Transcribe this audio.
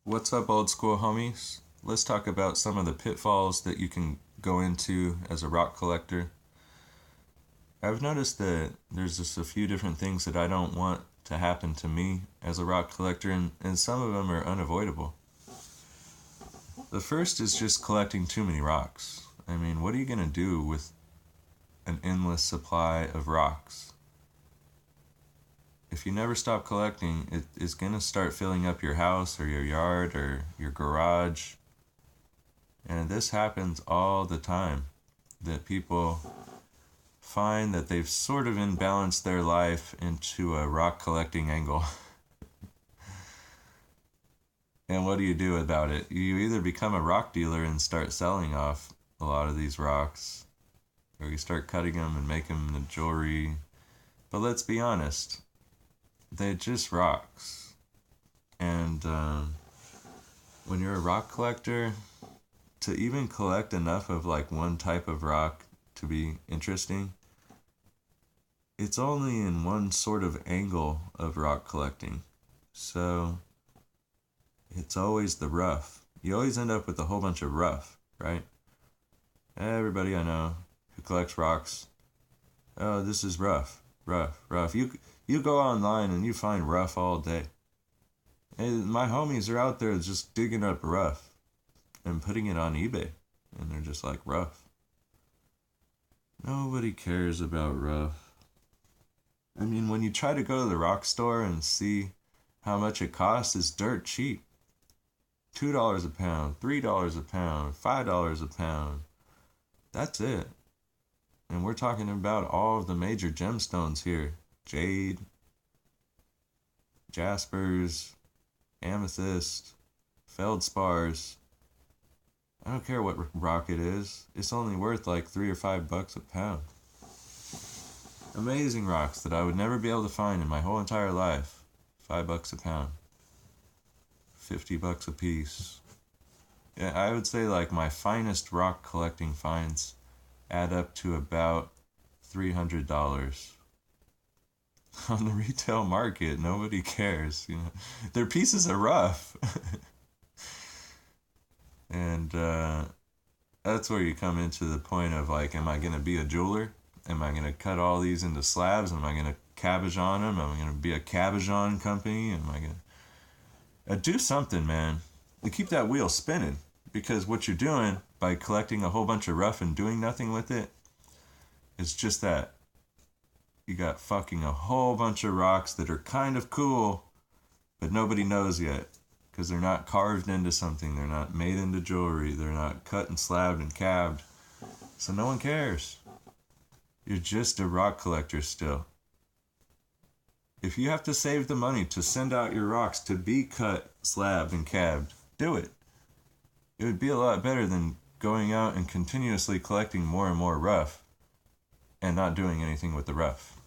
What's up, old school homies? Let's talk about some of the pitfalls that you can go into as a rock collector. I've noticed that there's just a few different things that I don't want to happen to me as a rock collector, and some of them are unavoidable. The first is just collecting too many rocks. I mean, what are you going to do with an endless supply of rocks? If you never stop collecting, it's going to start filling up your house or your yard or your garage. And this happens all the time, that people find that they've sort of imbalanced their life into a rock collecting angle. And what do you do about it? You either become a rock dealer and start selling off a lot of these rocks, or you start cutting them and make them into jewelry. But let's be honest, they're just rocks. And when you're a rock collector, to even collect enough of like one type of rock to be interesting, it's only in one sort of angle of rock collecting. So it's always the rough. You always end up with a whole bunch of rough, right? Everybody I know who collects rocks, oh, this is rough, rough, rough. You go online and you find rough all day. And my homies are out there just digging up rough and putting it on eBay, and they're just like rough. Nobody cares about rough. I mean, when you try to go to the rock store and see how much it costs, it's dirt cheap. $2 a pound, $3 a pound, $5 a pound. That's it. And we're talking about all of the major gemstones here. Jade, jaspers, amethyst, feldspars. I don't care what rock it is. It's only worth like $3 or $5 a pound. Amazing rocks that I would never be able to find in my whole entire life. $5 a pound. $50 a piece. Yeah, I would say like my finest rock collecting finds add up to about $300. On the retail market, nobody cares. They're pieces of rough. And that's where you come into the point of like, am I going to be a jeweler? Am I going to cut all these into slabs? Am I going to cabbage on them? Am I going to be a cabbage on company? Am I going to do something, man, to keep that wheel spinning? Because what you're doing by collecting a whole bunch of rough and doing nothing with it is just that. You got fucking a whole bunch of rocks that are kind of cool, but nobody knows yet. Because they're not carved into something. They're not made into jewelry. They're not cut and slabbed and cabbed. So no one cares. You're just a rock collector still. If you have to save the money to send out your rocks to be cut, slabbed, and cabbed, do it. It would be a lot better than going out and continuously collecting more and more rough and not doing anything with the rough.